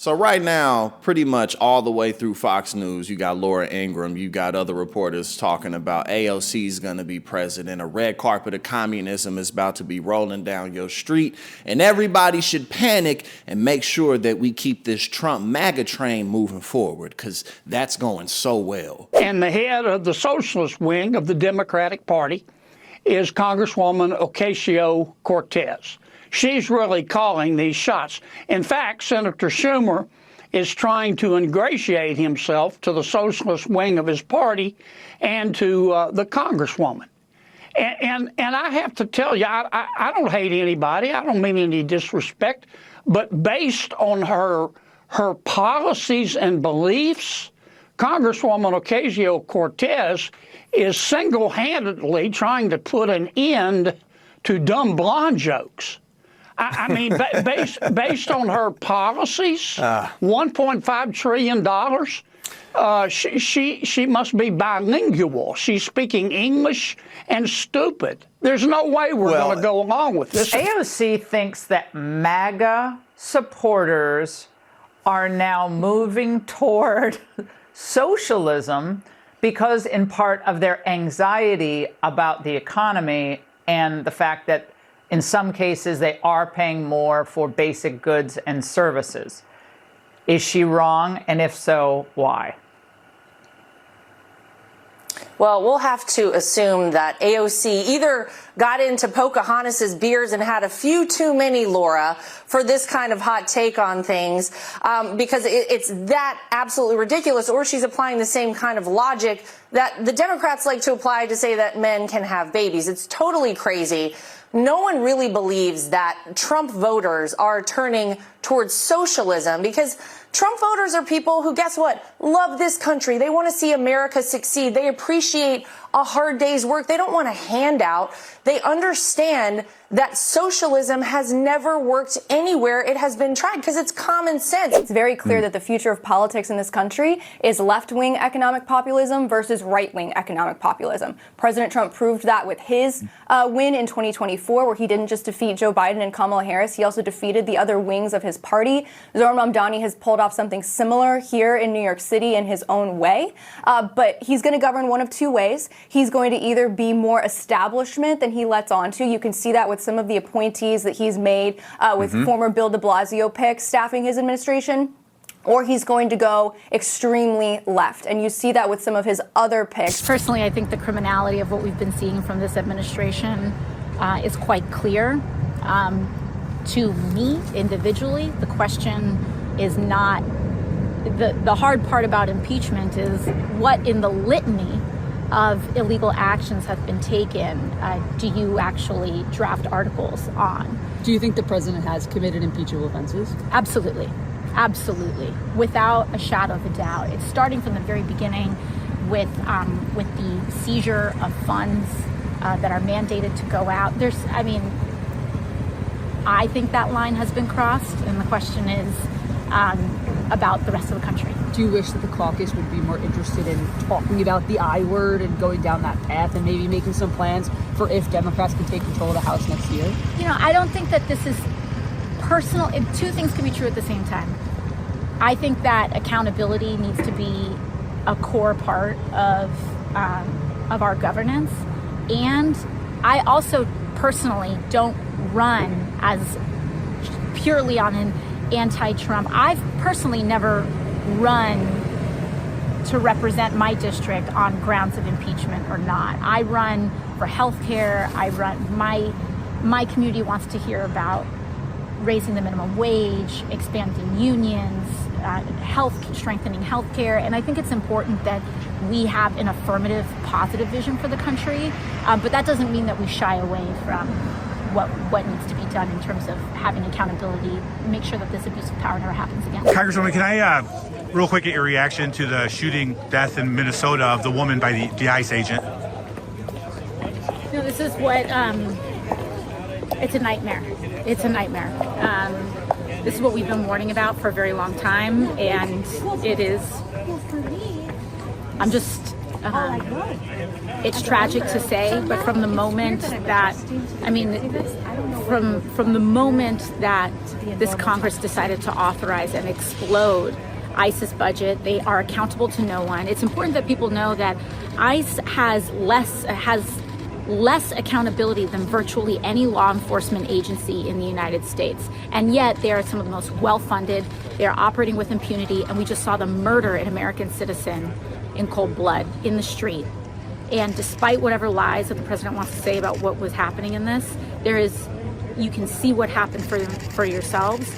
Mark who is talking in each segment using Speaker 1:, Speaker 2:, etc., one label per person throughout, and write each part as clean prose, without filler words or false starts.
Speaker 1: So right now, pretty much all the way through Fox News, you got Laura Ingraham, you got other reporters talking about AOC is going to be president, a red carpet of communism is about to be rolling down your street, and everybody should panic and make sure that we keep this Trump MAGA train moving forward, because that's going so well.
Speaker 2: And the head of the socialist wing of the Democratic Party is Congresswoman Ocasio-Cortez. She's really calling these shots. In fact, Senator Schumer is trying to ingratiate himself to the socialist wing of his party and to the Congresswoman. And I have to tell you, I don't hate anybody. I don't mean any disrespect. But based on her policies and beliefs, Congresswoman Ocasio-Cortez is single-handedly trying to put an end to dumb blonde jokes. I mean, based on her policies, $1.5 trillion, she must be bilingual. She's speaking English and stupid. There's no way we're going to go along with this.
Speaker 3: AOC thinks that MAGA supporters are now moving toward socialism because in part of their anxiety about the economy and the fact that in some cases, they are paying more for basic goods and services. Is she wrong? And if so, why?
Speaker 4: Well, we'll have to assume that AOC either got into Pocahontas's beers and had a few too many, Laura, for this kind of hot take on things, because it's that absolutely ridiculous, or she's applying the same kind of logic that the Democrats like to apply to say that men can have babies. It's totally crazy. No one really believes that Trump voters are turning towards socialism, because Trump voters are people who, guess what, love this country. They want to see America succeed. They appreciate a hard day's work. They don't want a handout. They understand that socialism has never worked anywhere it has been tried, because it's common sense.
Speaker 5: It's very clear that the future of politics in this country is left-wing economic populism versus right-wing economic populism. President Trump proved that with his win in 2024, where he didn't just defeat Joe Biden and Kamala Harris, he also defeated the other wings of his party. Zohran Mamdani has pulled off something similar here in New York City in his own way, but he's going to govern one of two ways. He's going to either be more establishment than he lets on to. You can see that with some of the appointees that he's made with former Bill de Blasio picks staffing his administration, or he's going to go extremely left. And you see that with some of his other picks.
Speaker 6: Personally, I think the criminality of what we've been seeing from this administration is quite clear. To me, individually, the question is not, the hard part about impeachment is what in the litany of illegal actions have been taken do you actually draft articles on?
Speaker 7: Do you think the president has committed impeachable offenses?
Speaker 6: Absolutely. Absolutely. Without a shadow of a doubt. It's starting from the very beginning with the seizure of funds that are mandated to go out. I think that line has been crossed, and the question is about the rest of the country.
Speaker 7: Do you wish that the caucus would be more interested in talking about the I word and going down that path and maybe making some plans for if Democrats can take control of the House next year?
Speaker 6: I don't think that this is personal. Two things can be true at the same time. I think that accountability needs to be a core part of our governance. And I also personally don't run as purely on an anti-Trump. I've personally never run to represent my district on grounds of impeachment or not. I run for health care. My community wants to hear about raising the minimum wage, expanding unions, strengthening health care. And I think it's important that we have an affirmative, positive vision for the country. But that doesn't mean that we shy away from what needs to be done in terms of having accountability, make sure that this abuse of power never happens again.
Speaker 8: Congresswoman, can I real quick get your reaction to the shooting death in Minnesota of the woman by the ICE agent?
Speaker 6: This is what, it's a nightmare. It's a nightmare. This is what we've been warning about for a very long time, and it is, I'm just it's tragic to say, but from the moment that, from the moment that this Congress decided to authorize and explode ICE's budget, they are accountable to no one. It's important that people know that ICE has less accountability than virtually any law enforcement agency in the United States. And yet they are some of the most well-funded. They are operating with impunity. And we just saw them murder an American citizen in cold blood in the street. And despite whatever lies that the president wants to say about what was happening in this, you can see what happened for yourselves.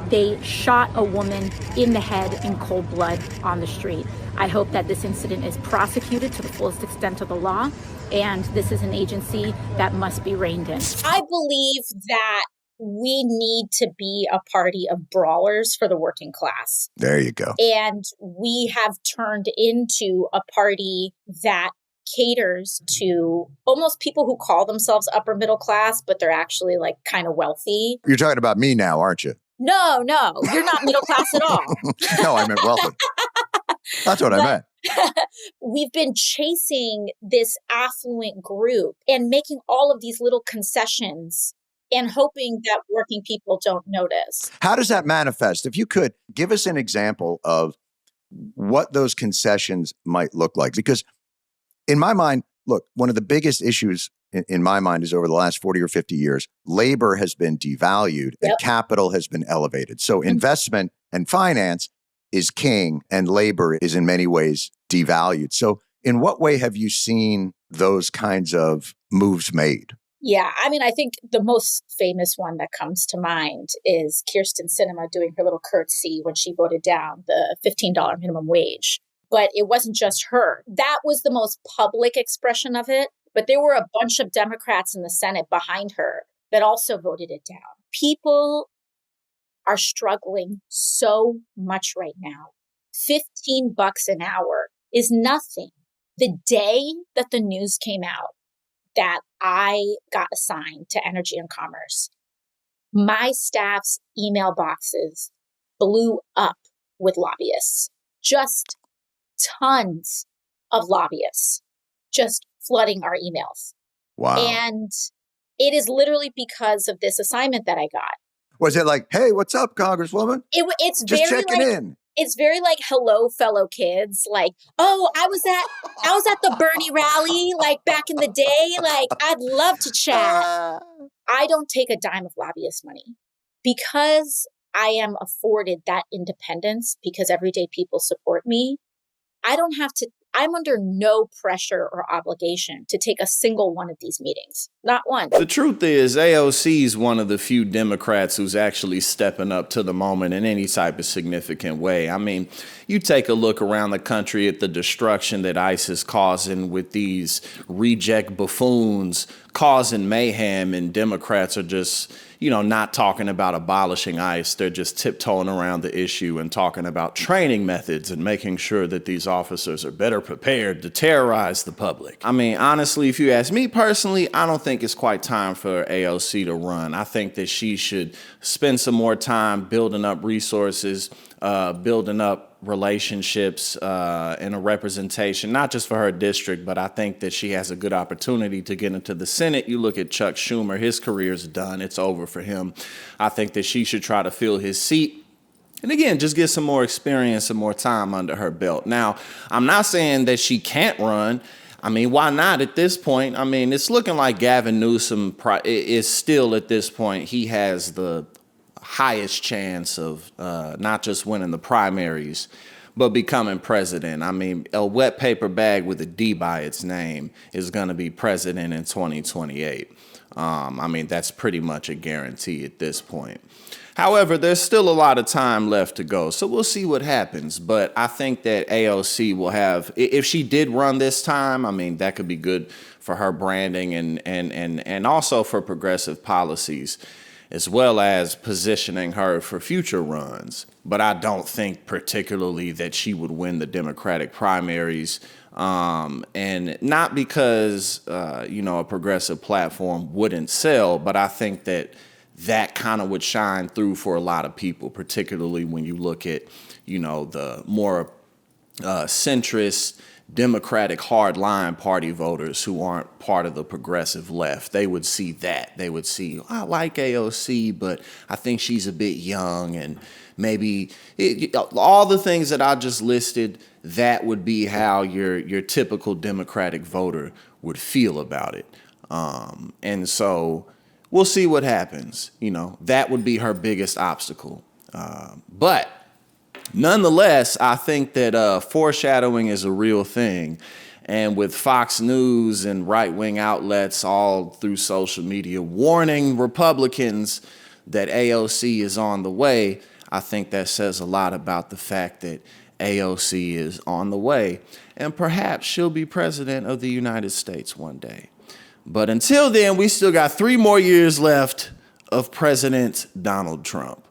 Speaker 6: They shot a woman in the head in cold blood on the street. I hope that this incident is prosecuted to the fullest extent of the law, and this is an agency that must be reined in.
Speaker 9: I believe that we need to be a party of brawlers for the working class.
Speaker 10: There you go.
Speaker 9: And we have turned into a party that caters to almost people who call themselves upper middle class, but they're actually like kind of wealthy.
Speaker 10: You're talking about me now, aren't you?
Speaker 9: No, you're not middle class at all.
Speaker 10: No, I meant wealthy. That's what I meant.
Speaker 9: We've been chasing this affluent group and making all of these little concessions and hoping that working people don't notice.
Speaker 10: How does that manifest? If you could give us an example of what those concessions might look like. Because in my mind, look, one of the biggest issues in my mind is over the last 40 or 50 years, labor has been devalued and capital has been elevated. So investment and finance is king and labor is in many ways devalued. So in what way have you seen those kinds of moves made?
Speaker 9: Yeah, I think the most famous one that comes to mind is Kyrsten Sinema doing her little curtsy when she voted down the $15 minimum wage. But it wasn't just her. That was the most public expression of it. But there were a bunch of Democrats in the Senate behind her that also voted it down. People are struggling so much right now. $15 an hour is nothing. The day that the news came out that I got assigned to Energy and Commerce, my staff's email boxes blew up with lobbyists. Just tons of lobbyists just flooding our emails.
Speaker 10: Wow.
Speaker 9: And it is literally because of this assignment that I got.
Speaker 10: Was it like, hey, what's up, Congresswoman?
Speaker 9: It's
Speaker 10: just
Speaker 9: very
Speaker 10: checking
Speaker 9: like,
Speaker 10: in.
Speaker 9: It's very like, hello, fellow kids. Like, oh, I was at the Bernie rally, like back in the day. Like, I'd love to chat. I don't take a dime of lobbyist money because I am afforded that independence because everyday people support me. I'm under no pressure or obligation to take a single one of these meetings. Not one.
Speaker 1: The truth is, AOC is one of the few Democrats who's actually stepping up to the moment in any type of significant way. You take a look around the country at the destruction that ICE is causing with these reject buffoons causing mayhem, and Democrats are just, not talking about abolishing ICE. They're just tiptoeing around the issue and talking about training methods and making sure that these officers are better prepared to terrorize the public. Honestly, if you ask me personally, I don't think it's quite time for AOC to run. I think that she should spend some more time building up resources, building up relationships and a representation, not just for her district, but I think that she has a good opportunity to get into the Senate. You look at Chuck Schumer, his career's done. It's over for him. I think that she should try to fill his seat. And again, just get some more experience and more time under her belt. Now, I'm not saying that she can't run. Why not at this point? It's looking like Gavin Newsom is still at this point. He has the highest chance of not just winning the primaries, but becoming president. A wet paper bag with a D by its name is going to be president in 2028. That's pretty much a guarantee at this point. However, there's still a lot of time left to go, so we'll see what happens. But I think that AOC will have, if she did run this time, that could be good for her branding and also for progressive policies, as well as positioning her for future runs. But I don't think particularly that she would win the Democratic primaries, and not because, a progressive platform wouldn't sell, but I think that kind of would shine through for a lot of people, particularly when you look at, the more centrist Democratic hardline party voters who aren't part of the progressive left. They would see that. They would see, I like AOC, but I think she's a bit young, and maybe all the things that I just listed, that would be how your typical Democratic voter would feel about it. And so we'll see what happens. That would be her biggest obstacle. But nonetheless, I think that foreshadowing is a real thing. And with Fox News and right-wing outlets all through social media warning Republicans that AOC is on the way, I think that says a lot about the fact that AOC is on the way. And perhaps she'll be president of the United States one day. But until then, we still got 3 more years left of President Donald Trump.